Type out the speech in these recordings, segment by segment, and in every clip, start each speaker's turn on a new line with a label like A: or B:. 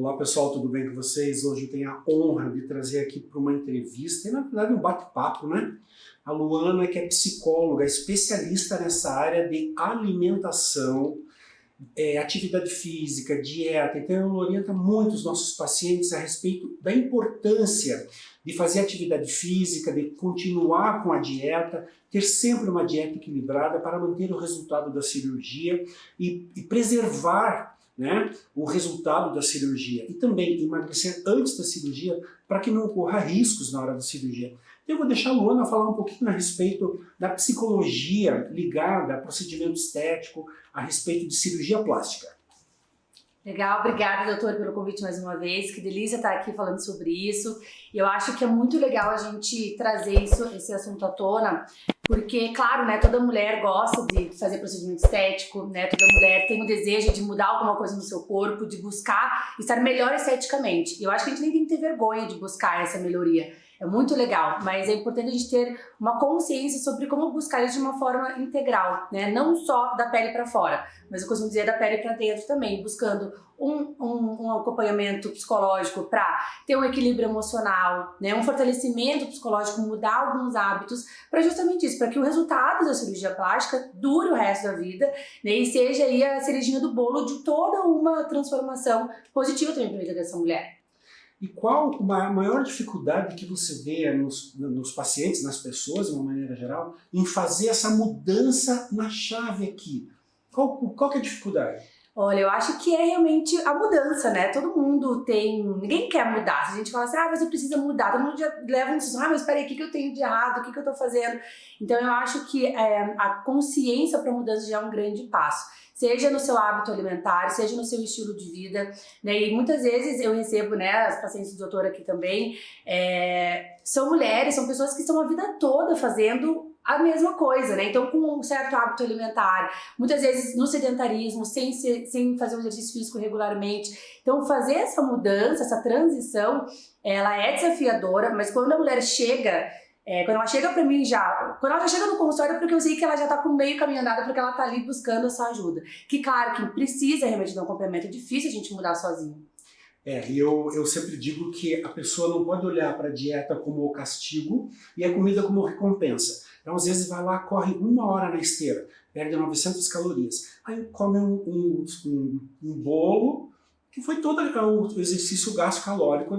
A: Olá pessoal, tudo bem com vocês? Hoje eu tenho a honra de trazer aqui para uma entrevista e na verdade um bate-papo, né? A Luana, que é psicóloga, especialista nessa área de alimentação, atividade física, dieta. Então ela orienta muito os nossos pacientes a respeito da importância de fazer atividade física, de continuar com a dieta, ter sempre uma dieta equilibrada para manter o resultado da cirurgia e preservar, né, o resultado da cirurgia e também emagrecer antes da cirurgia para que não ocorra riscos na hora da cirurgia. Eu vou deixar a Luana falar um pouquinho a respeito da psicologia ligada a procedimento estético, a respeito de cirurgia plástica.
B: Legal, obrigada, doutor, pelo convite mais uma vez. Que delícia estar aqui falando sobre isso. E eu acho que é muito legal a gente trazer esse assunto à tona, porque, claro, né, toda mulher gosta de fazer procedimento estético, né, toda mulher tem o desejo de mudar alguma coisa no seu corpo, de buscar estar melhor esteticamente. E eu acho que a gente nem tem que ter vergonha de buscar essa melhoria. É muito legal, mas é importante a gente ter uma consciência sobre como buscar isso de uma forma integral, né? Não só da pele para fora, mas eu costumo dizer da pele para dentro também, buscando um acompanhamento psicológico para ter um equilíbrio emocional, né? Um fortalecimento psicológico, mudar alguns hábitos para justamente isso, para que o resultado da cirurgia plástica dure o resto da vida, né? E seja aí a cerejinha do bolo de toda uma transformação positiva também para a vida dessa mulher.
A: E qual a maior dificuldade que você vê nos pacientes, nas pessoas, de uma maneira geral, em fazer essa mudança na chave aqui? Qual que é a dificuldade?
B: Olha, eu acho que é realmente a mudança, né? Todo mundo tem... Ninguém quer mudar. Se a gente fala assim, você precisa mudar, todo mundo já leva um susto, mas peraí, o que eu tenho de errado? O que eu tô fazendo? Então eu acho que a consciência para a mudança já é um grande passo. Seja no seu hábito alimentar, seja no seu estilo de vida, né? E muitas vezes eu recebo, né, as pacientes do doutor aqui também, são mulheres, são pessoas que estão a vida toda fazendo a mesma coisa, né? Então, com um certo hábito alimentar, muitas vezes no sedentarismo, sem fazer um exercício físico regularmente. Então, fazer essa mudança, essa transição, ela é desafiadora, mas quando a mulher chega... quando ela chega pra mim quando ela já chega no consultório, é porque eu sei que ela já tá com meio caminho andado, porque ela tá ali buscando essa ajuda. Que claro, que precisa realmente de um acompanhamento, é difícil a gente mudar sozinho.
A: E eu sempre digo que a pessoa não pode olhar para a dieta como o castigo e a comida como recompensa. Então às vezes vai lá, corre 1 hora na esteira, perde 900 calorias, aí come um bolo, que foi todo o exercício gasto calórico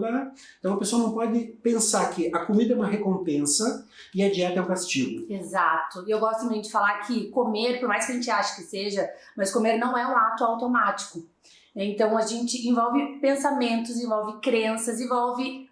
A: Então a pessoa não pode pensar que a comida é uma recompensa e a dieta é um castigo.
B: Exato. E eu gosto muito de falar que comer, por mais que a gente ache que seja, mas comer não é um ato automático. Então a gente envolve pensamentos, envolve crenças, envolve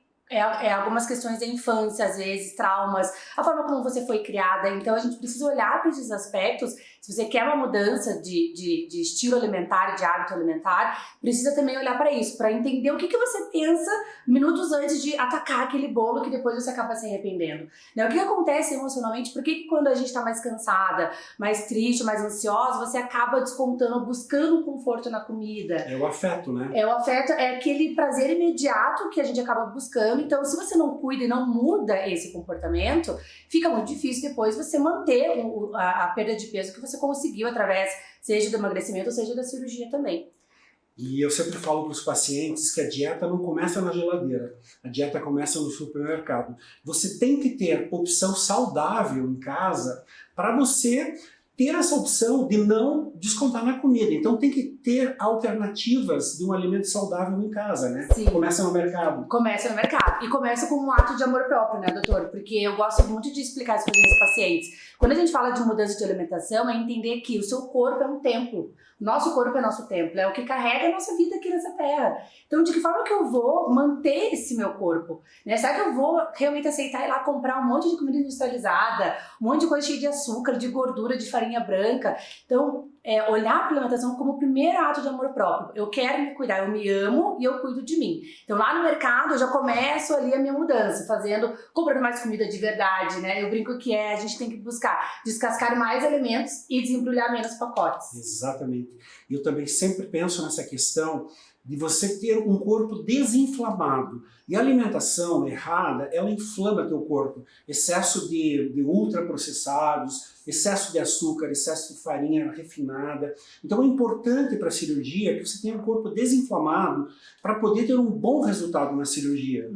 B: algumas questões da infância, às vezes, traumas, a forma como você foi criada. Então a gente precisa olhar para esses aspectos. Se você quer uma mudança de estilo alimentar, de hábito alimentar, precisa também olhar para isso, para entender o que você pensa minutos antes de atacar aquele bolo que depois você acaba se arrependendo. Né? O que acontece emocionalmente? Por que quando a gente está mais cansada, mais triste, mais ansiosa, você acaba descontando, buscando conforto na comida?
A: É o afeto, né?
B: É o afeto, é aquele prazer imediato que a gente acaba buscando. Então, se você não cuida e não muda esse comportamento, fica muito difícil depois você manter a perda de peso que você conseguiu através, seja do emagrecimento ou seja da cirurgia também.
A: E eu sempre falo para os pacientes que a dieta não começa na geladeira, a dieta começa no supermercado. Você tem que ter opção saudável em casa para você ter essa opção de não descontar na comida. Então tem que ter alternativas de um alimento saudável em casa, né?
B: Sim.
A: Começa no mercado.
B: Começa no mercado. E começa com um ato de amor próprio, né, doutor? Porque eu gosto muito de explicar isso para os meus pacientes. Quando a gente fala de mudança de alimentação, é entender que o seu corpo é um templo. Nosso corpo é nosso templo, é o que carrega a nossa vida aqui nessa terra. Então, de que forma que eu vou manter esse meu corpo? Né? Será que eu vou realmente aceitar ir lá comprar um monte de comida industrializada, um monte de coisa cheia de açúcar, de gordura, de farinha branca? Então, olhar para a alimentação como o primeiro ato de amor próprio. Eu quero me cuidar, eu me amo e eu cuido de mim. Então, lá no mercado, eu já começo ali a minha mudança, comprando mais comida de verdade, né? Eu brinco que a gente tem que buscar descascar mais alimentos e desembrulhar menos pacotes.
A: Exatamente. E eu também sempre penso nessa questão de você ter um corpo desinflamado. E a alimentação errada, ela inflama teu corpo. Excesso de ultraprocessados, excesso de açúcar, excesso de farinha refinada. Então é importante para a cirurgia que você tenha um corpo desinflamado para poder ter um bom resultado na cirurgia.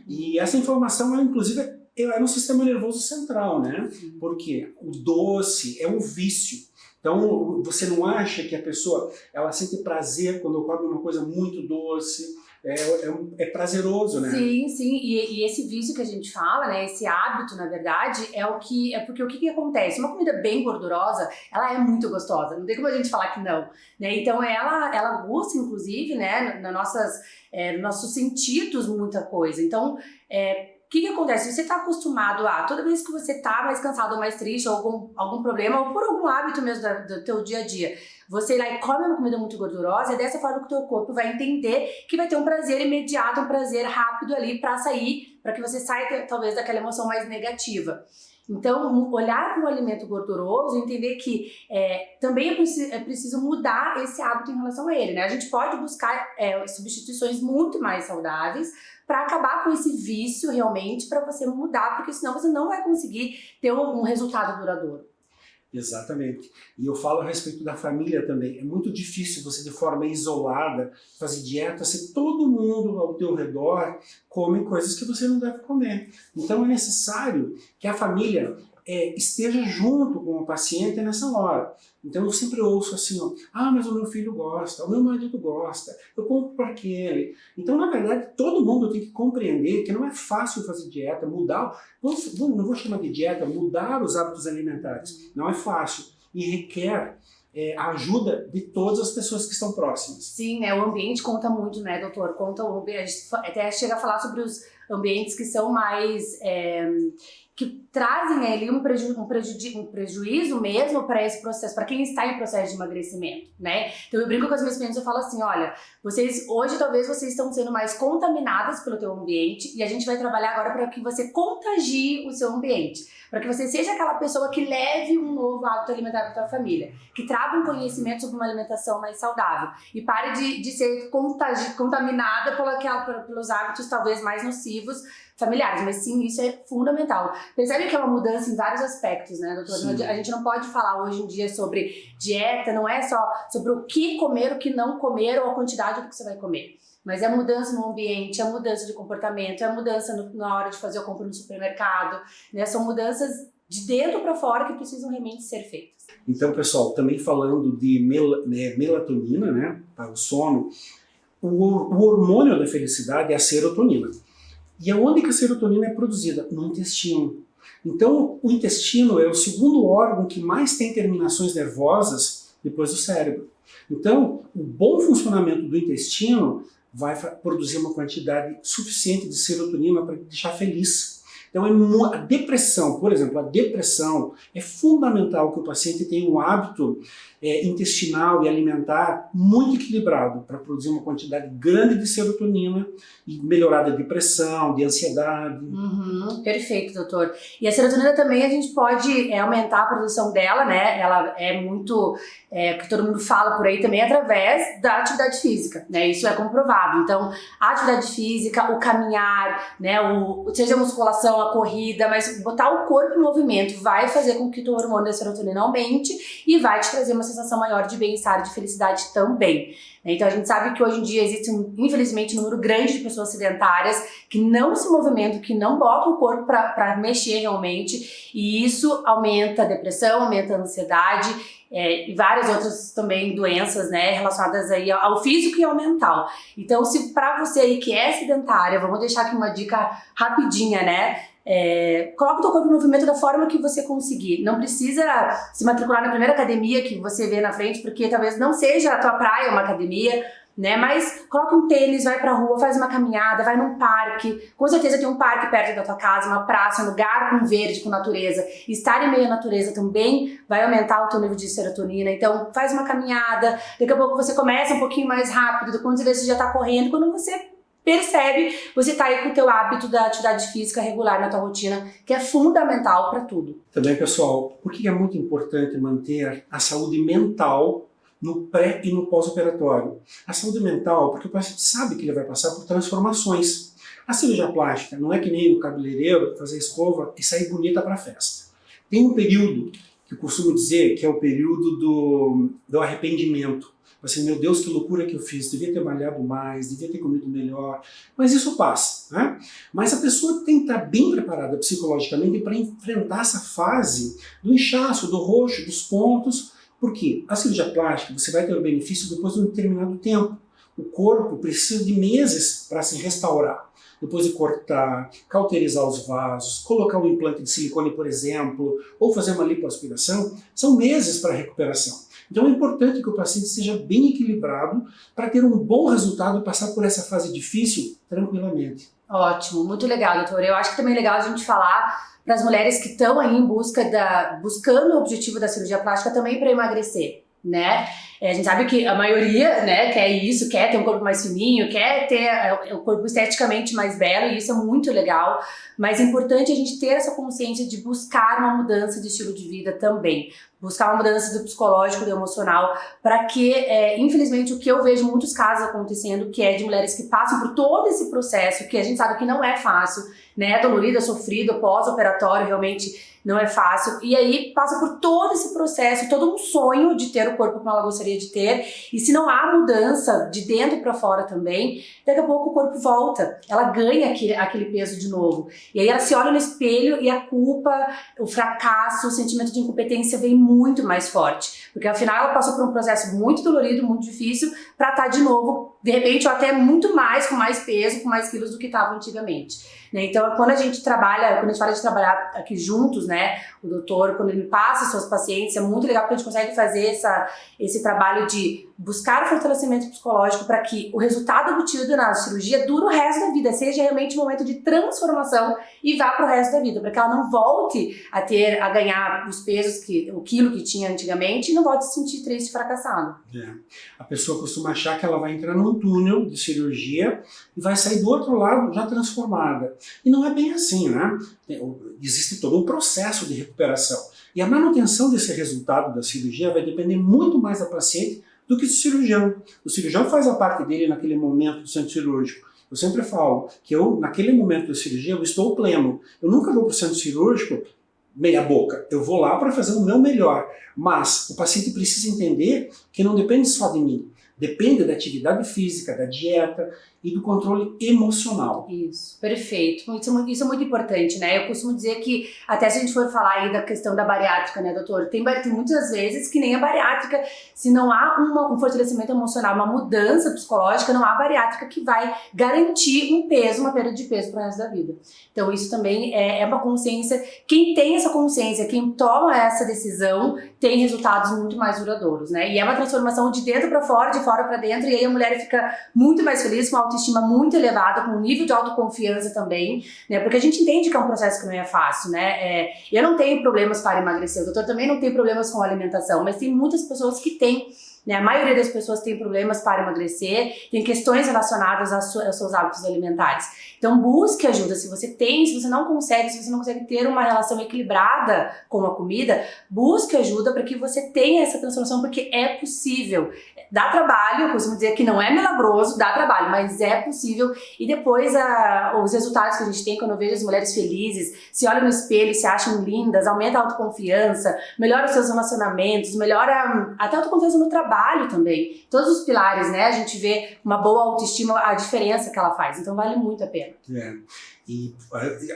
A: E essa inflamação, ela, inclusive, é no sistema nervoso central, né? Porque o doce é um vício. Então, você não acha que a pessoa ela sente prazer quando come uma coisa muito doce? É prazeroso, né?
B: Sim, sim. E esse vício que a gente fala, né? Esse hábito, na verdade, porque o que acontece? Uma comida bem gordurosa, ela é muito gostosa. Não tem como a gente falar que não, né? Então, ela gusta, inclusive, né? Nos nossos sentidos, muita coisa. Então, o que acontece? Você está acostumado a, toda vez que você está mais cansado ou mais triste, ou algum problema, ou por algum hábito mesmo do teu dia a dia, você ir lá e come uma comida muito gordurosa, é dessa forma que o teu corpo vai entender que vai ter um prazer imediato, um prazer rápido ali para sair, para que você saia talvez daquela emoção mais negativa. Então, olhar para o alimento gorduroso e entender que também é preciso mudar esse hábito em relação a ele, né? A gente pode buscar substituições muito mais saudáveis para acabar com esse vício realmente, para você mudar, porque senão você não vai conseguir ter um resultado duradouro.
A: Exatamente. E eu falo a respeito da família também. É muito difícil você, de forma isolada, fazer dieta se todo mundo ao teu redor come coisas que você não deve comer. Então é necessário que a família esteja junto com o paciente nessa hora. Então eu sempre ouço assim, mas o meu filho gosta, o meu marido gosta, eu compro para aquele. Então, na verdade, todo mundo tem que compreender que não é fácil fazer dieta, mudar, não vou chamar de dieta, mudar os hábitos alimentares. Não é fácil e requer a ajuda de todas as pessoas que estão próximas.
B: Sim, né? O ambiente conta muito, né, doutor? Conta o ambiente. A gente até chega a falar sobre os ambientes que são mais... que trazem ali um prejuízo mesmo para esse processo, para quem está em processo de emagrecimento, né? Então eu brinco com as minhas clientes, eu falo assim, olha, hoje talvez vocês estão sendo mais contaminadas pelo teu ambiente e a gente vai trabalhar agora para que você contagie o seu ambiente, para que você seja aquela pessoa que leve um novo hábito alimentar para a tua família, que traga um conhecimento sobre uma alimentação mais saudável e pare de ser contaminada pelos hábitos talvez mais nocivos familiares, mas sim, isso é fundamental. Percebe que é uma mudança em vários aspectos, né, doutor? Sim. A gente não pode falar hoje em dia sobre dieta, não é só sobre o que comer, o que não comer ou a quantidade do que você vai comer. Mas é a mudança no ambiente, é a mudança de comportamento, é a mudança na hora de fazer a compra no supermercado, né? São mudanças de dentro para fora que precisam realmente ser feitas.
A: Então, pessoal, também falando de melatonina, né, para o sono, o hormônio da felicidade é a serotonina. E aonde que a serotonina é produzida? No intestino. Então, o intestino é o segundo órgão que mais tem terminações nervosas depois do cérebro. Então, o bom funcionamento do intestino vai produzir uma quantidade suficiente de serotonina para te deixar feliz. Então, a depressão, por exemplo, a depressão é fundamental que o paciente tenha um hábito intestinal e alimentar muito equilibrado para produzir uma quantidade grande de serotonina e melhorar da depressão, de ansiedade.
B: Perfeito, doutor. E a serotonina também a gente pode aumentar a produção dela, né? Ela é muito, que todo mundo fala por aí também, através da atividade física, né? Isso é comprovado. Então, a atividade física, o caminhar, né? Seja a musculação, a corrida, mas botar o corpo em movimento vai fazer com que o hormônio da serotonina aumente e vai te trazer uma sensação maior de bem-estar, de felicidade também. Então a gente sabe que hoje em dia existe, infelizmente, um número grande de pessoas sedentárias que não se movimentam, que não botam o corpo para mexer realmente, e isso aumenta a depressão, aumenta a ansiedade e várias outras também doenças, né, relacionadas aí ao físico e ao mental. Então, se para você aí que é sedentária, vamos deixar aqui uma dica rapidinha, né? Coloca o teu corpo em movimento da forma que você conseguir. Não precisa se matricular na primeira academia que você vê na frente, porque talvez não seja a tua praia uma academia, né? Mas coloca um tênis, vai pra rua, faz uma caminhada, vai num parque. Com certeza tem um parque perto da tua casa, uma praça, um lugar com verde, com natureza. Estar em meio à natureza também vai aumentar o teu nível de serotonina. Então faz uma caminhada, daqui a pouco você começa um pouquinho mais rápido, quando você já tá correndo, quando você percebe, você está aí com o teu hábito da atividade física regular na tua rotina, que é fundamental para tudo.
A: Também, pessoal, por que é muito importante manter a saúde mental no pré e no pós-operatório. A saúde mental, porque o paciente sabe que ele vai passar por transformações. A cirurgia plástica não é que nem o cabeleireiro fazer escova e sair bonita para a festa. Tem um período que eu costumo dizer que é o período do arrependimento. Assim, meu Deus, que loucura que eu fiz, devia ter malhado mais, devia ter comido melhor, mas isso passa, né? Mas a pessoa tem que estar bem preparada psicologicamente para enfrentar essa fase do inchaço, do roxo, dos pontos, porque a cirurgia plástica você vai ter o benefício depois de um determinado tempo. O corpo precisa de meses para se restaurar. Depois de cortar, cauterizar os vasos, colocar um implante de silicone, por exemplo, ou fazer uma lipoaspiração, são meses para a recuperação. Então é importante que o paciente seja bem equilibrado para ter um bom resultado e passar por essa fase difícil tranquilamente.
B: Ótimo, muito legal, doutor. Eu acho que também é legal a gente falar para as mulheres que estão aí em buscando o objetivo da cirurgia plástica também para emagrecer, né? A gente sabe que a maioria, né, quer isso, quer ter um corpo mais fininho, quer ter o corpo esteticamente mais belo, e isso é muito legal, mas é importante a gente ter essa consciência de buscar uma mudança de estilo de vida também, buscar uma mudança do psicológico, do emocional, para que, infelizmente, o que eu vejo muitos casos acontecendo, que é de mulheres que passam por todo esse processo, que a gente sabe que não é fácil, né, é dolorido, é sofrido, pós-operatório, realmente não é fácil, e aí passa por todo esse processo, todo um sonho de ter o corpo como ela gostaria de ter, e se não há mudança de dentro para fora também, daqui a pouco o corpo volta, ela ganha aquele peso de novo, e aí ela se olha no espelho e a culpa, o fracasso, o sentimento de incompetência vem muito mais forte, porque afinal ela passou por um processo muito dolorido, muito difícil, para estar de novo, de repente, ou até muito mais, com mais peso, com mais quilos do que estava antigamente. Então, quando a gente fala de trabalhar aqui juntos, né, o doutor, quando ele passa suas pacientes, é muito legal porque a gente consegue fazer esse trabalho de buscar o fortalecimento psicológico para que o resultado obtido na cirurgia dure o resto da vida, seja realmente um momento de transformação e vá para o resto da vida, para que ela não volte a ganhar os pesos, o quilo que tinha antigamente, e não volte a se sentir triste e fracassada.
A: A pessoa costuma achar que ela vai entrar num túnel de cirurgia e vai sair do outro lado já transformada. E não é bem assim, né? Existe todo um processo de recuperação. E a manutenção desse resultado da cirurgia vai depender muito mais da paciente do que do cirurgião. O cirurgião faz a parte dele naquele momento do centro cirúrgico. Eu sempre falo que naquele momento da cirurgia, eu estou pleno. Eu nunca vou para o centro cirúrgico meia boca. Eu vou lá para fazer o meu melhor. Mas o paciente precisa entender que não depende só de mim. Depende da atividade física, da dieta e do controle emocional.
B: Isso, perfeito. Isso é muito importante, né? Eu costumo dizer que, até se a gente for falar aí da questão da bariátrica, né, doutor? Tem muitas vezes que nem a bariátrica, se não há um fortalecimento emocional, uma mudança psicológica, não há bariátrica que vai garantir uma perda de peso para o resto da vida. Então isso também é uma consciência, quem tem essa consciência, quem toma essa decisão, tem resultados muito mais duradouros, né? E é uma transformação de dentro para fora, de fora para dentro, e aí a mulher fica muito mais feliz, com autoestima muito elevada, com um nível de autoconfiança também, né? Porque a gente entende que é um processo que não é fácil, né? Eu não tenho problemas para emagrecer, o doutor também não tem problemas com alimentação, mas tem muitas pessoas que têm, né? A maioria das pessoas tem problemas para emagrecer, tem questões relacionadas aos seus hábitos alimentares. Então busque ajuda, se você não consegue ter uma relação equilibrada com a comida, busque ajuda para que você tenha essa transformação, porque é possível. Dá trabalho, eu costumo dizer que não é milagroso, dá trabalho, mas é possível. E depois os resultados que a gente tem quando eu vejo as mulheres felizes, se olham no espelho, se acham lindas, aumenta a autoconfiança, melhora os seus relacionamentos, melhora até a autoconfiança no trabalho também. Todos os pilares, né? A gente vê uma boa autoestima, a diferença que ela faz. Então vale muito a pena.
A: E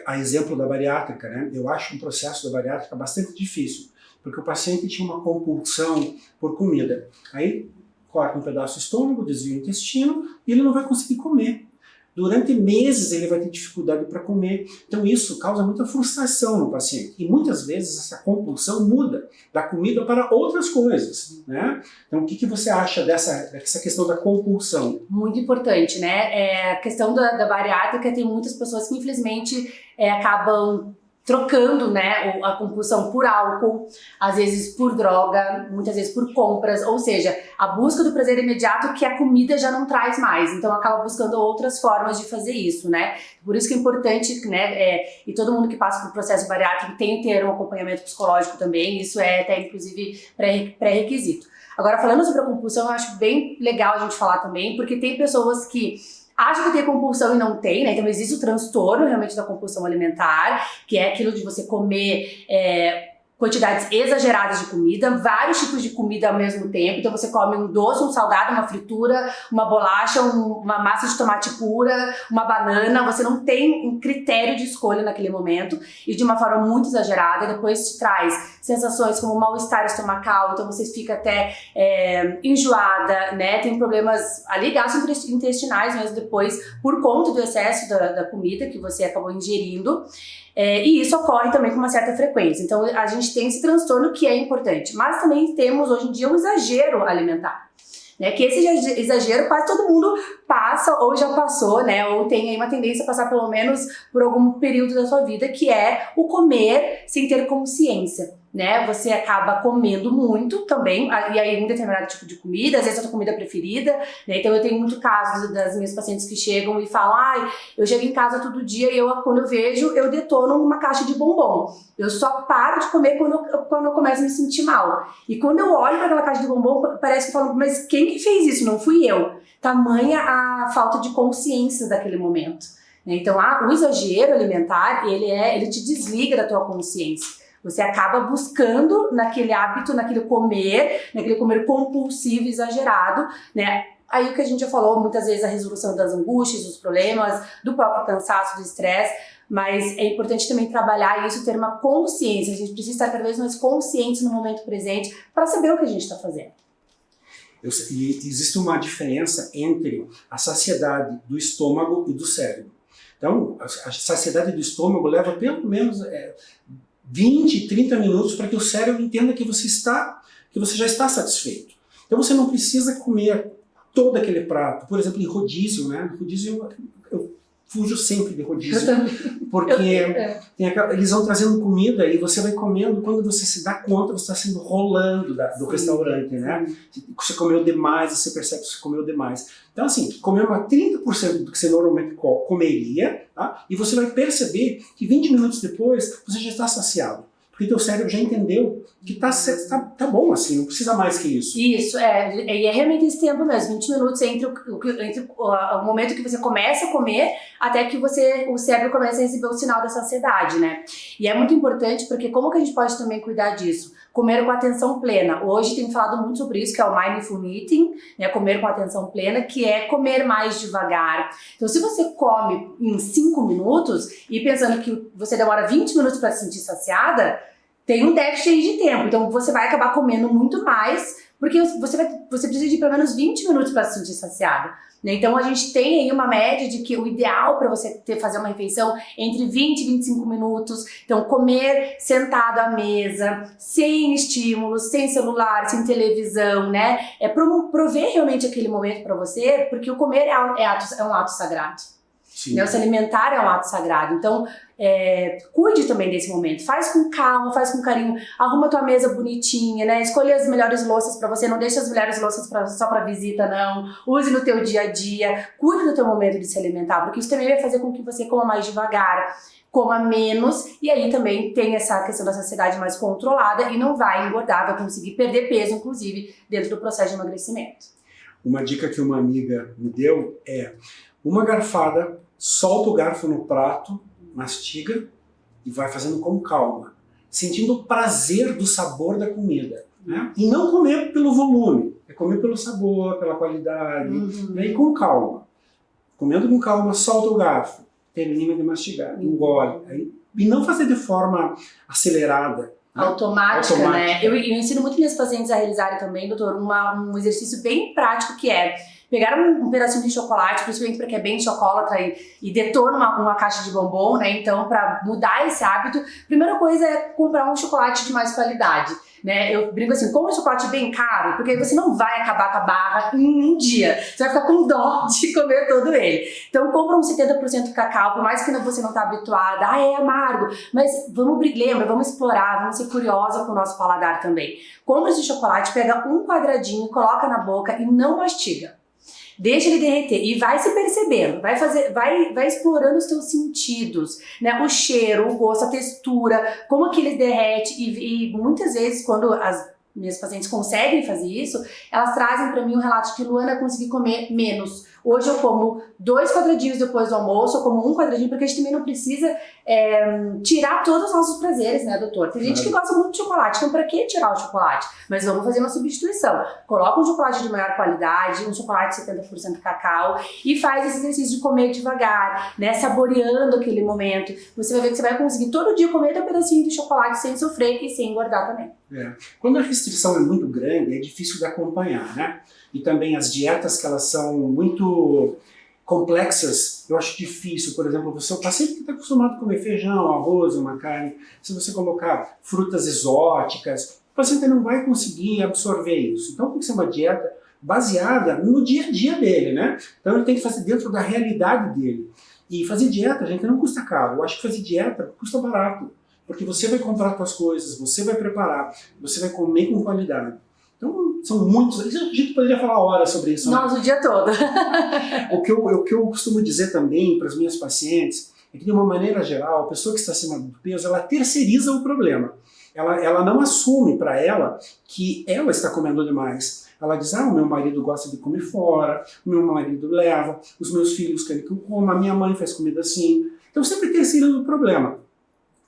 A: a exemplo da bariátrica, né? Eu acho um processo da bariátrica bastante difícil, porque o paciente tinha uma compulsão por comida. Aí corta um pedaço do estômago, desvia o intestino e ele não vai conseguir comer. Durante meses ele vai ter dificuldade para comer. Então isso causa muita frustração no paciente. E muitas vezes essa compulsão muda da comida para outras coisas, né? Então o que você acha dessa questão da compulsão?
B: Muito importante, né? A questão da bariátrica, tem muitas pessoas que infelizmente acabam trocando, né, a compulsão por álcool, às vezes por droga, muitas vezes por compras, ou seja, a busca do prazer imediato que a comida já não traz mais, então acaba buscando outras formas de fazer isso, né? Por isso que é importante, né, e todo mundo que passa por processo bariátrico tem que ter um acompanhamento psicológico também, isso é até inclusive pré-requisito. Agora, falando sobre a compulsão, eu acho bem legal a gente falar também, porque tem pessoas que acham que tem compulsão e não tem, né? Então existe o transtorno realmente da compulsão alimentar, que é aquilo de você comer quantidades exageradas de comida, vários tipos de comida ao mesmo tempo. Então você come um doce, um salgado, uma fritura, uma bolacha, uma massa de tomate pura, uma banana. Você não tem um critério de escolha naquele momento e de uma forma muito exagerada. Depois te traz sensações como mal-estar estomacal, então você fica até enjoada, né? Tem problemas ali gastrointestinais mesmo depois por conta do excesso da comida que você acabou ingerindo. E isso ocorre também com uma certa frequência. Então a gente tem esse transtorno que é importante, mas também temos hoje em dia um exagero alimentar, né? Que esse exagero quase todo mundo passa ou já passou, né? Ou tem aí uma tendência a passar pelo menos por algum período da sua vida, que é o comer sem ter consciência, né? Você acaba comendo muito também, e aí um determinado tipo de comida, às vezes é a tua comida preferida, né? Então eu tenho muito casos das minhas pacientes que chegam e falam, eu chego em casa todo dia e quando eu vejo, eu detono uma caixa de bombom. Eu só paro de comer quando eu começo a me sentir mal. E quando eu olho para aquela caixa de bombom, parece que eu falo, mas quem que fez isso? Não fui eu. Tamanha a falta de consciência daquele momento. Então o exagero alimentar, ele te desliga da tua consciência. Você acaba buscando naquele hábito, naquele comer compulsivo, exagerado, né? Aí o que a gente já falou, muitas vezes a resolução das angústias, dos problemas, do próprio cansaço, do estresse, mas é importante também trabalhar isso, ter uma consciência. A gente precisa estar cada vez mais consciente no momento presente para saber o que a gente está fazendo.
A: E existe uma diferença entre a saciedade do estômago e do cérebro. Então, a saciedade do estômago leva pelo menos 20, 30 minutos para que o cérebro entenda que você já está satisfeito. Então você não precisa comer todo aquele prato. Por exemplo, em rodízio, né? Rodízio, eu fujo sempre de rodízio, porque eles vão trazendo comida e você vai comendo, quando você se dá conta, você está sendo rolando do restaurante, né? Você comeu demais, você percebe que você comeu demais. Então assim, comer 30% do que você normalmente comeria, tá? E você vai perceber que 20 minutos depois você já está saciado. Porque teu cérebro já entendeu que tá bom assim, não precisa mais que isso.
B: Isso, e é realmente esse tempo mesmo, 20 minutos entre o momento que você começa a comer até que o cérebro começa a receber o sinal da saciedade, né? E é muito importante porque como que a gente pode também cuidar disso? Comer com atenção plena. Hoje tem falado muito sobre isso, que é o Mindful Eating, né? Comer com atenção plena, que é comer mais devagar. Então se você come em 5 minutos e pensando que você demora 20 minutos para se sentir saciada, tem um déficit aí de tempo, então você vai acabar comendo muito mais, porque você precisa de pelo menos 20 minutos para se sentir saciada. Né? Então a gente tem aí uma média de que o ideal para você fazer uma refeição entre 20 e 25 minutos, então comer sentado à mesa, sem estímulos, sem celular, sem televisão, né? É prover realmente aquele momento para você, porque o comer é um ato sagrado. Né? O se alimentar é um ato sagrado, então cuide também desse momento, faz com calma, faz com carinho, arruma tua mesa bonitinha, né? Escolha as melhores louças para você, não deixe as melhores louças só para visita, não, use no teu dia a dia, cuide do teu momento de se alimentar, porque isso também vai fazer com que você coma mais devagar, coma menos, e aí também tem essa questão da saciedade mais controlada e não vai engordar, vai conseguir perder peso, inclusive, dentro do processo de emagrecimento.
A: Uma dica que uma amiga me deu é uma garfada, solta o garfo no prato, mastiga e vai fazendo com calma, sentindo o prazer do sabor da comida, né? E não comer pelo volume, é comer pelo sabor, pela qualidade, né? E com calma. Comendo com calma, solta o garfo, termina de mastigar, engole. E não fazer de forma acelerada,
B: automática, né? Eu ensino muito minhas pacientes a realizarem também, doutor, um exercício bem prático que é pegar um pedacinho de chocolate, principalmente para quem é bem chocolatra e detona uma caixa de bombom, né? Então, para mudar esse hábito, a primeira coisa é comprar um chocolate de mais qualidade. Né? Eu brinco assim, compra um chocolate bem caro, porque aí você não vai acabar com a barra em um dia. Você vai ficar com dó de comer todo ele. Então compra um 70% cacau, por mais que você não tá habituada, é amargo, mas vamos explorar, vamos ser curiosa com o nosso paladar também. Compra esse chocolate, pega um quadradinho, coloca na boca e não mastiga. Deixa ele derreter e vai se percebendo, vai explorando os teus sentidos, né? O cheiro, o gosto, a textura, como que ele derrete e muitas vezes quando as minhas pacientes conseguem fazer isso, elas trazem para mim um relato de Luana, consegui comer menos. Hoje eu como 2 quadradinhos depois do almoço, eu como um quadradinho, porque a gente também não precisa tirar todos os nossos prazeres, né, doutor? Tem gente que gosta muito de chocolate, então pra que tirar o chocolate? Mas vamos fazer uma substituição. Coloca um chocolate de maior qualidade, um chocolate 70% cacau e faz esse exercício de comer devagar, né, saboreando aquele momento. Você vai ver que você vai conseguir todo dia comer um pedacinho de chocolate sem sofrer e sem engordar também.
A: Quando a restrição é muito grande, é difícil de acompanhar, né? E também as dietas que elas são muito complexas, eu acho difícil. Por exemplo, o paciente que está acostumado a comer feijão, arroz, uma carne, se você colocar frutas exóticas, o paciente não vai conseguir absorver isso. Então tem que ser uma dieta baseada no dia a dia dele, né? Então ele tem que fazer dentro da realidade dele. E fazer dieta, gente, não custa caro. Eu acho que fazer dieta custa barato. Porque você vai comprar suas coisas, você vai preparar, você vai comer com qualidade. Então, são muitos... A gente poderia falar horas sobre isso.
B: Nossa, o dia todo.
A: O que eu costumo dizer também para as minhas pacientes é que, de uma maneira geral, a pessoa que está acima do peso, ela terceiriza o problema. Ela não assume para ela que ela está comendo demais. Ela diz, o meu marido gosta de comer fora, o meu marido leva, os meus filhos querem que eu coma, a minha mãe faz comida assim. Então, sempre terceiriza o problema.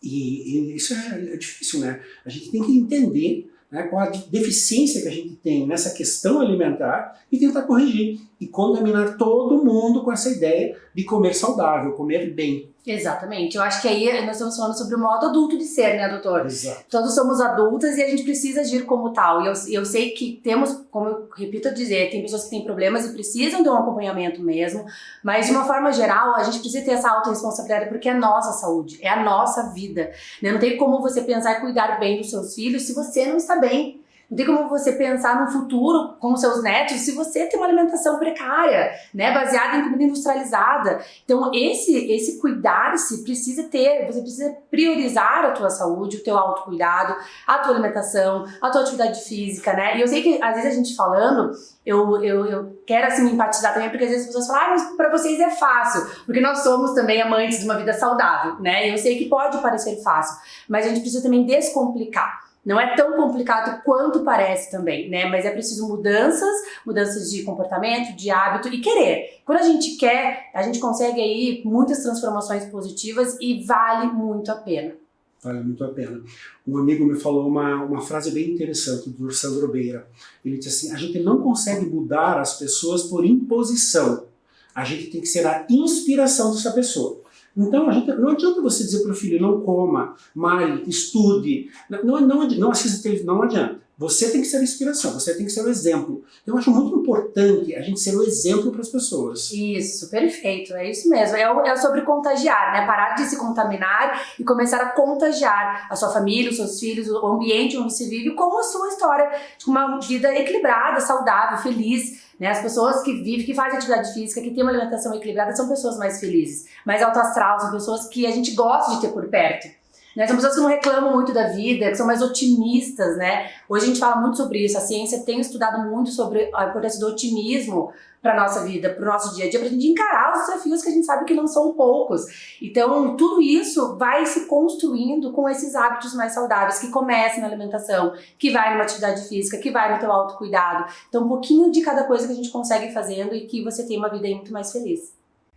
A: E isso é difícil, né? A gente tem que entender, né, qual a deficiência que a gente tem nessa questão alimentar e tentar corrigir. E contaminar todo mundo com essa ideia de comer saudável, comer bem.
B: Exatamente. Eu acho que aí nós estamos falando sobre o modo adulto de ser, né, doutor?
A: Exato.
B: Todos somos adultas e a gente precisa agir como tal. E eu sei que temos, como eu repito a dizer, tem pessoas que têm problemas e precisam de um acompanhamento mesmo, mas de uma forma geral, a gente precisa ter essa autorresponsabilidade porque é a nossa saúde, é a nossa vida. Né? Não tem como você pensar em cuidar bem dos seus filhos se você não está bem. Não tem como você pensar no futuro com os seus netos se você tem uma alimentação precária, né, baseada em comida industrializada. Então, esse cuidar-se precisa ter, você precisa priorizar a tua saúde, o teu autocuidado, a tua alimentação, a tua atividade física, né? E eu sei que, às vezes, a gente falando, eu quero, assim, me empatizar também, porque às vezes as pessoas falam, mas pra vocês é fácil, porque nós somos também amantes de uma vida saudável, né? E eu sei que pode parecer fácil, mas a gente precisa também descomplicar. Não é tão complicado quanto parece também, né? Mas é preciso mudanças de comportamento, de hábito e querer. Quando a gente quer, a gente consegue aí muitas transformações positivas e vale muito a pena.
A: Vale muito a pena. Um amigo me falou uma frase bem interessante do Sandro Beira. Ele disse assim, a gente não consegue mudar as pessoas por imposição. A gente tem que ser a inspiração dessa pessoa. Então, não adianta você dizer para o filho, não coma, malhe, estude, não assista televisão, não adianta. Você tem que ser a inspiração, você tem que ser o exemplo. Eu acho muito importante a gente ser o exemplo para as pessoas.
B: Isso, perfeito, é isso mesmo. É sobre contagiar, né? Parar de se contaminar e começar a contagiar a sua família, os seus filhos, o ambiente onde você vive com a sua história de uma vida equilibrada, saudável, feliz. Né? As pessoas que vivem, que fazem atividade física, que têm uma alimentação equilibrada, são pessoas mais felizes, mais alto astral, são pessoas que a gente gosta de ter por perto. Né? São pessoas que não reclamam muito da vida, que são mais otimistas, né? Hoje a gente fala muito sobre isso, a ciência tem estudado muito sobre a importância do otimismo para a nossa vida, para o nosso dia a dia, para a gente encarar os desafios que a gente sabe que não são poucos. Então, tudo isso vai se construindo com esses hábitos mais saudáveis, que começam na alimentação, que vai numa atividade física, que vai no teu autocuidado. Então, um pouquinho de cada coisa que a gente consegue fazendo e que você tem uma vida aí muito mais feliz.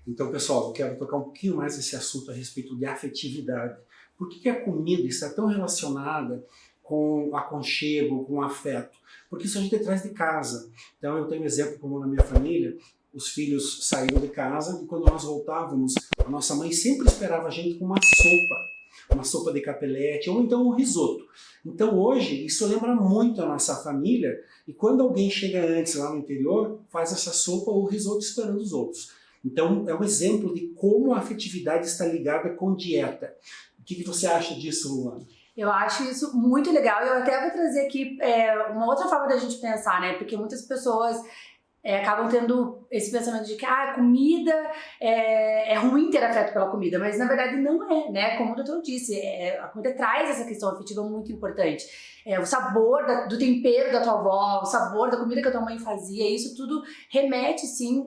A: Então, pessoal, eu quero tocar um pouquinho mais nesse assunto a respeito de afetividade. Por que a comida está tão relacionada com o aconchego, com o afeto? Porque isso a gente traz de casa. Então eu tenho um exemplo como na minha família, os filhos saíram de casa e quando nós voltávamos, a nossa mãe sempre esperava a gente com uma sopa. uma sopa de capelete, ou então um risoto. Então hoje, isso lembra muito a nossa família, e quando alguém chega antes lá no interior, faz essa sopa ou risoto esperando os outros. Então é um exemplo de como a afetividade está ligada com dieta. O que você acha disso, Luana?
B: Eu acho isso muito legal e eu até vou trazer aqui uma outra forma da gente pensar, né? Porque muitas pessoas acabam tendo esse pensamento de que a comida é ruim ter afeto pela comida, mas na verdade não é, né? Como o doutor disse, a comida traz essa questão afetiva muito importante. O sabor do tempero da tua avó, o sabor da comida que a tua mãe fazia, isso tudo remete, sim,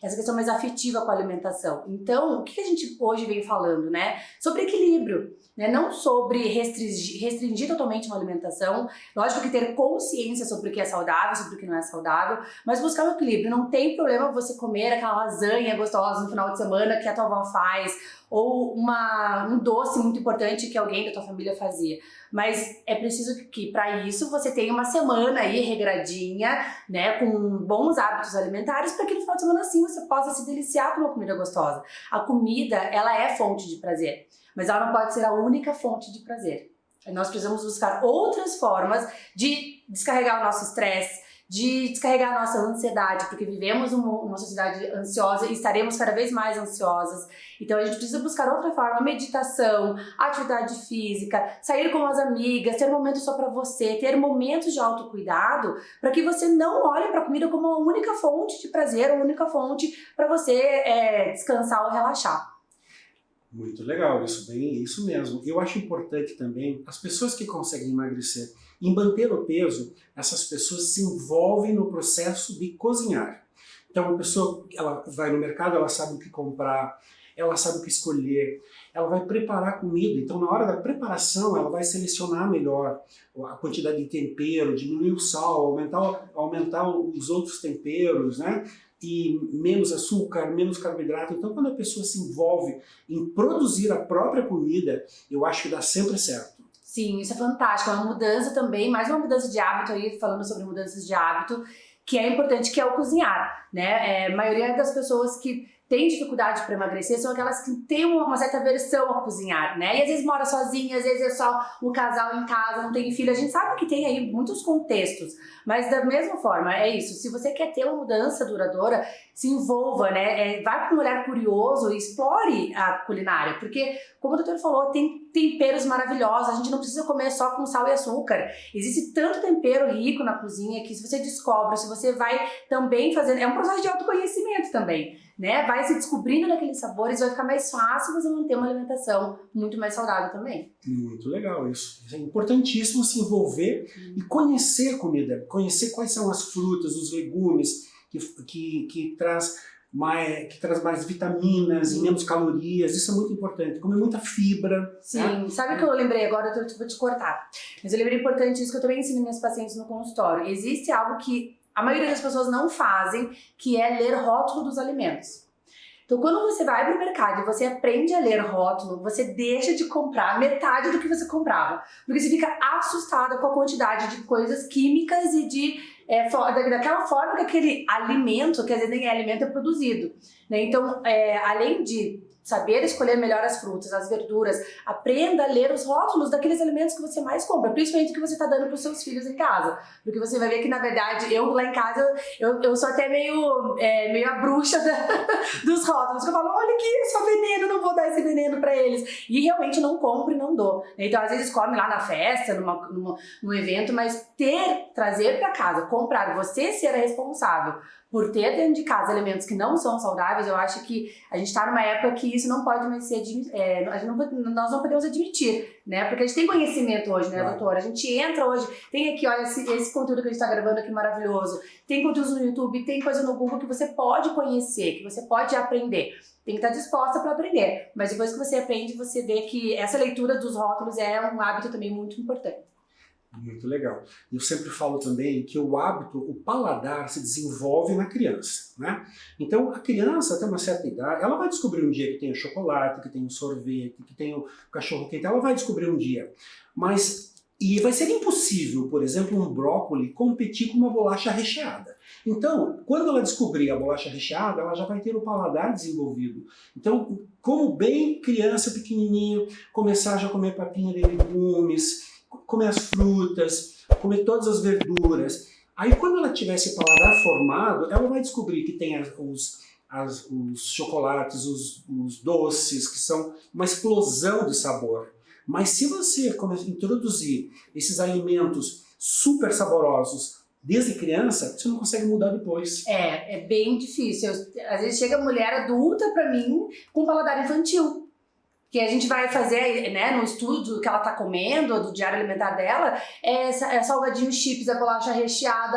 B: essa questão mais afetiva com a alimentação. Então, o que a gente hoje vem falando, né? Sobre equilíbrio, né? Não sobre restringir totalmente uma alimentação, lógico que ter consciência sobre o que é saudável, sobre o que não é saudável, mas buscar um equilíbrio. Não tem problema você comer aquela lasanha gostosa no final de semana que a tua avó faz, ou um doce muito importante que alguém da tua família fazia. Mas é preciso que, para isso, você tenha uma semana aí regradinha, né, com bons hábitos alimentares, para que no final de semana, assim, você possa se deliciar com uma comida gostosa. A comida, ela é fonte de prazer, mas ela não pode ser a única fonte de prazer. Nós precisamos buscar outras formas de descarregar o nosso estresse, de descarregar a nossa ansiedade, porque vivemos uma sociedade ansiosa e estaremos cada vez mais ansiosas. Então a gente precisa buscar outra forma, meditação, atividade física, sair com as amigas, ter momentos só para você, ter momentos de autocuidado, para que você não olhe para a comida como a única fonte de prazer, a única fonte para você descansar ou relaxar.
A: Muito legal, isso mesmo. Eu acho importante também as pessoas que conseguem emagrecer. Em manter o peso, essas pessoas se envolvem no processo de cozinhar. Então, a pessoa, ela vai no mercado, ela sabe o que comprar, ela sabe o que escolher, ela vai preparar a comida. Então, na hora da preparação, ela vai selecionar melhor a quantidade de tempero, diminuir o sal, aumentar os outros temperos, né? E menos açúcar, menos carboidrato. Então, quando a pessoa se envolve em produzir a própria comida, eu acho que dá sempre certo.
B: Sim, isso é fantástico. É uma mudança também, mais uma mudança de hábito aí, falando sobre mudanças de hábito, que é importante, que é o cozinhar, né? A maioria das pessoas que tem dificuldade para emagrecer são aquelas que têm uma certa aversão a cozinhar, né? E às vezes mora sozinha, às vezes é só o casal em casa, não tem filho. A gente sabe que tem aí muitos contextos, mas da mesma forma, é isso. Se você quer ter uma mudança duradoura, se envolva, né? Vai com um olhar curioso e explore a culinária, porque, como o doutor falou, tem temperos maravilhosos. A gente não precisa comer só com sal e açúcar. Existe tanto tempero rico na cozinha que, se você descobre, se você vai também fazendo... É um processo de autoconhecimento também, né? Vai se descobrindo naqueles sabores, vai ficar mais fácil você manter uma alimentação muito mais saudável também.
A: Muito legal isso. É importantíssimo se envolver e conhecer a comida, conhecer quais são as frutas, os legumes que traz mais vitaminas e menos calorias. Isso é muito importante. Comer muita fibra.
B: Sim, né? Sabe o que eu lembrei agora? Eu vou te cortar. Mas eu lembrei importante isso que eu também ensino minhas pacientes no consultório. Existe algo que a maioria das pessoas não fazem, que é ler rótulo dos alimentos. Então, quando você vai para o mercado e você aprende a ler rótulo, você deixa de comprar metade do que você comprava. Porque você fica assustada com a quantidade de coisas químicas e daquela forma que aquele alimento, que às vezes nem é alimento, é produzido, né? Então, além de saber escolher melhor as frutas, as verduras, aprenda a ler os rótulos daqueles alimentos que você mais compra, principalmente o que você está dando para os seus filhos em casa. Porque você vai ver que, na verdade, eu lá em casa, eu sou até meio a bruxa dos rótulos. Eu falo, olha aqui, é só veneno, não vou dar esse veneno para eles. E realmente não compro e não dou. Então, às vezes, come lá na festa, num evento, mas trazer para casa, comprar, você ser responsável por ter dentro de casa alimentos que não são saudáveis. Eu acho que a gente está numa época que isso não pode mais ser nós não podemos admitir, né? Porque a gente tem conhecimento hoje, né, doutora? A gente entra hoje, tem aqui, olha, esse conteúdo que a gente está gravando aqui maravilhoso, tem conteúdo no YouTube, tem coisa no Google que você pode conhecer, que você pode aprender. Tem que estar disposta para aprender, mas depois que você aprende, você vê que essa leitura dos rótulos é um hábito também muito importante.
A: Muito legal. Eu sempre falo também que o hábito, o paladar se desenvolve na criança, né? Então, a criança até uma certa idade, ela vai descobrir um dia que tem o chocolate, que tem o sorvete, que tem o cachorro quente, ela vai descobrir um dia. E vai ser impossível, por exemplo, um brócolis competir com uma bolacha recheada. Então, quando ela descobrir a bolacha recheada, ela já vai ter o paladar desenvolvido. Então, como bem criança pequenininho, começar já a comer papinha de legumes, comer as frutas, comer todas as verduras. Aí, quando ela tiver esse paladar formado, ela vai descobrir que tem os chocolates, os doces, que são uma explosão de sabor. Mas se você introduzir esses alimentos super saborosos desde criança, você não consegue mudar depois.
B: É bem difícil. Às vezes chega mulher adulta pra mim com paladar infantil. Que a gente vai fazer, né, no estudo do que ela tá comendo, do diário alimentar dela, salgadinho chips, a bolacha recheada.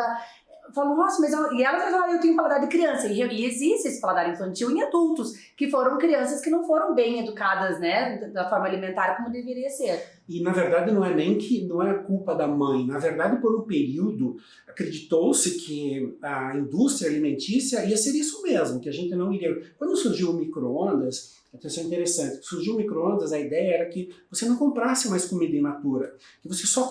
B: Eu falo, nossa, mas e ela vai falar, eu tenho paladar de criança. E existe esse paladar infantil em adultos, que foram crianças que não foram bem educadas, né, da forma alimentar como deveria ser.
A: E na verdade não é culpa da mãe. Na verdade, por um período, acreditou-se que a indústria alimentícia ia ser isso mesmo, que a gente não iria... Quando surgiu o micro-ondas, atenção interessante, surgiu o micro-ondas, a ideia era que você não comprasse mais comida in natura, que você só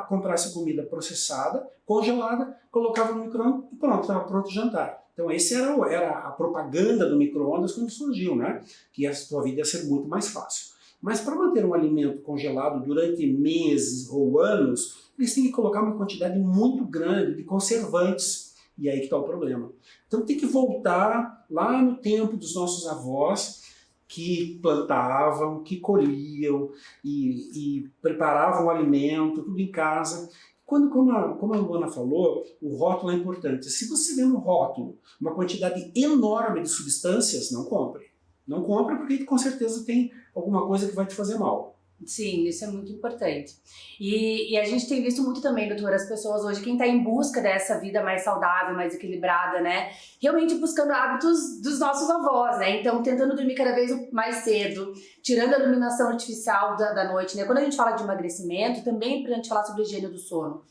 A: comprasse comida processada, congelada, colocava no micro-ondas e pronto, estava pronto o jantar. Então essa era a propaganda do micro-ondas quando surgiu, né? Que a sua vida ia ser muito mais fácil. Mas para manter um alimento congelado durante meses ou anos, eles têm que colocar uma quantidade muito grande de conservantes. E aí que está o problema. Então tem que voltar lá no tempo dos nossos avós, que plantavam, que colhiam e preparavam o alimento, tudo em casa. Como a Luana falou, o rótulo é importante. Se você vê no rótulo uma quantidade enorme de substâncias, não compre. Não compre porque com certeza tem alguma coisa que vai te fazer mal.
B: Sim, isso é muito importante. E a gente tem visto muito também, doutora, as pessoas hoje, quem está em busca dessa vida mais saudável, mais equilibrada, né? Realmente buscando hábitos dos nossos avós, né? Então, tentando dormir cada vez mais cedo, tirando a iluminação artificial da noite, né? Quando a gente fala de emagrecimento, também é importante falar sobre a higiene do sono.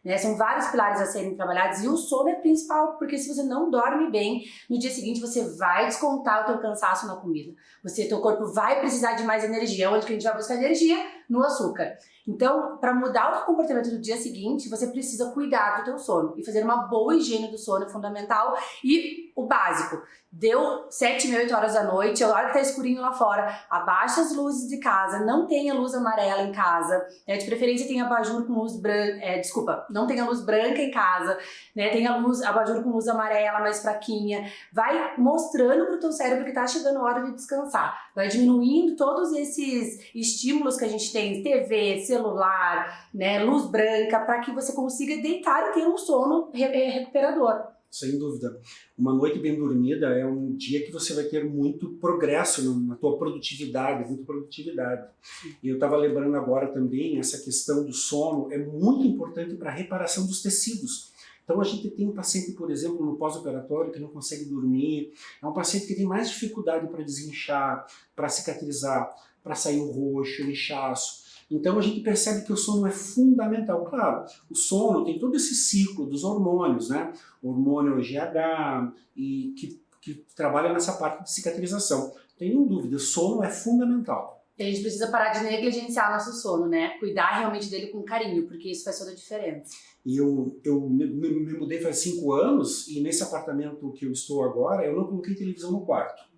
B: Né? São vários pilares a serem trabalhados e o sono é principal, porque se você não dorme bem, no dia seguinte você vai descontar o teu cansaço na comida. Teu corpo vai precisar de mais energia. Onde que a gente vai buscar energia? No açúcar. Então, para mudar o teu comportamento do dia seguinte, você precisa cuidar do teu sono. E fazer uma boa higiene do sono é fundamental. E o básico, deu 7, 8 horas da noite, a hora que tá escurinho lá fora, abaixa as luzes de casa, não tenha luz amarela em casa, né? De preferência tenha abajur com luz branca, não tenha luz branca em casa, né? Tenha abajur com luz amarela mais fraquinha. Vai mostrando pro teu cérebro que tá chegando a hora de descansar. Vai diminuindo todos esses estímulos que a gente tem, TV, celular, né, luz branca, para que você consiga deitar e ter um sono recuperador.
A: Sem dúvida. Uma noite bem dormida é um dia que você vai ter muito progresso na tua produtividade, muita produtividade. E eu estava lembrando agora também, essa questão do sono é muito importante para a reparação dos tecidos. Então a gente tem um paciente, por exemplo, no pós-operatório que não consegue dormir, é um paciente que tem mais dificuldade para desinchar, para cicatrizar, para sair o roxo, o inchaço. Então a gente percebe que o sono é fundamental. Claro, o sono tem todo esse ciclo dos hormônios, né? O hormônio GH, que trabalha nessa parte de cicatrização. Não tem nenhuma dúvida, o sono é fundamental.
B: A gente precisa parar de negligenciar nosso sono, né? Cuidar realmente dele com carinho, porque isso faz toda a diferença.
A: E eu me mudei faz 5 anos e nesse apartamento que eu estou agora, eu não coloquei televisão no quarto.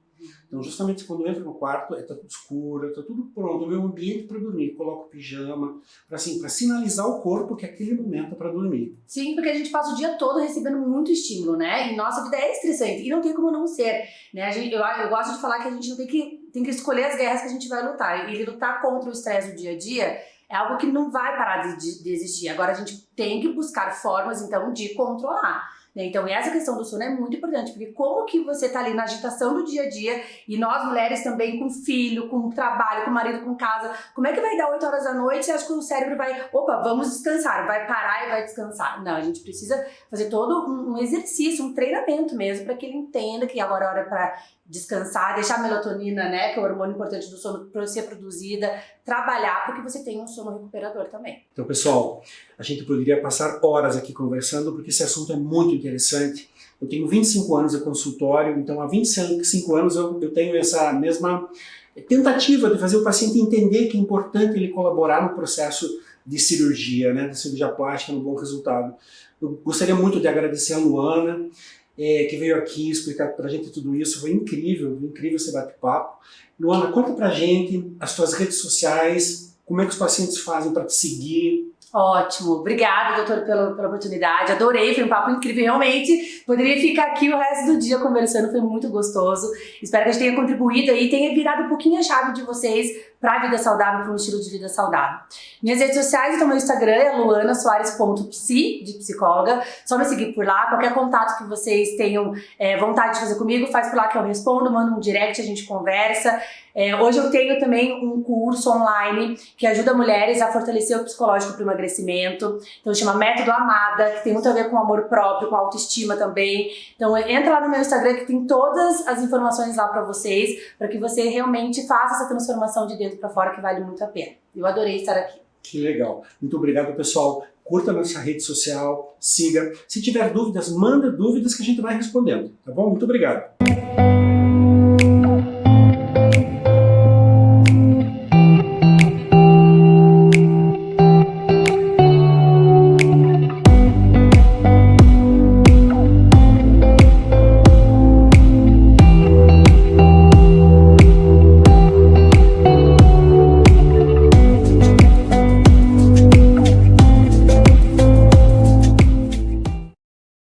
A: Então, justamente quando eu entro no quarto, tá tudo escuro, tá tudo pronto, o meu ambiente para dormir. Coloco pijama, para sinalizar ao corpo que aquele momento é para dormir.
B: Sim, porque a gente passa o dia todo recebendo muito estímulo, né? E nossa vida é estressante e não tem como não ser, né? Eu gosto de falar que a gente não tem que escolher as guerras que a gente vai lutar. E lutar contra o estresse do dia a dia é algo que não vai parar de existir. Agora a gente tem que buscar formas, então, de controlar. Então, essa questão do sono é muito importante, porque como que você tá ali na agitação do dia a dia, e nós mulheres também com filho, com trabalho, com marido, com casa, como é que vai dar 8 horas da noite e acho que o cérebro vai, vamos descansar, vai parar e vai descansar. Não, a gente precisa fazer todo um exercício, um treinamento mesmo, para que ele entenda que agora é hora para descansar, deixar a melatonina, né, que é o hormônio importante do sono, para ser produzida, trabalhar para que você tenha um sono recuperador também.
A: Então, pessoal, a gente poderia passar horas aqui conversando, porque esse assunto é muito interessante. Eu tenho 25 anos de consultório, então há 25 anos eu tenho essa mesma tentativa de fazer o paciente entender que é importante ele colaborar no processo de cirurgia, né, de cirurgia plástica no bom resultado. Eu gostaria muito de agradecer a Luana, que veio aqui explicar pra gente tudo isso. Foi incrível esse bate-papo. Luana, conta pra gente as tuas redes sociais, como é que os pacientes fazem para te seguir.
B: Ótimo, obrigada, doutor, pela oportunidade, adorei, foi um papo incrível, realmente poderia ficar aqui o resto do dia conversando, foi muito gostoso, espero que a gente tenha contribuído aí e tenha virado um pouquinho a chave de vocês para a vida saudável, para um estilo de vida saudável. Minhas redes sociais, então meu Instagram é luanasoares.psi, de psicóloga, só me seguir por lá, qualquer contato que vocês tenham vontade de fazer comigo, faz por lá que eu respondo, manda um direct, a gente conversa. Hoje eu tenho também um curso online que ajuda mulheres a fortalecer o psicológico para o emagrecimento. Então chama Método Amada, que tem muito a ver com amor próprio, com autoestima também. Então entra lá no meu Instagram que tem todas as informações lá para vocês, para que você realmente faça essa transformação de dentro para fora, que vale muito a pena. Eu adorei estar aqui.
A: Que legal. Muito obrigado, pessoal. Curta a nossa rede social, siga. Se tiver dúvidas, manda dúvidas que a gente vai respondendo, tá bom? Muito obrigado.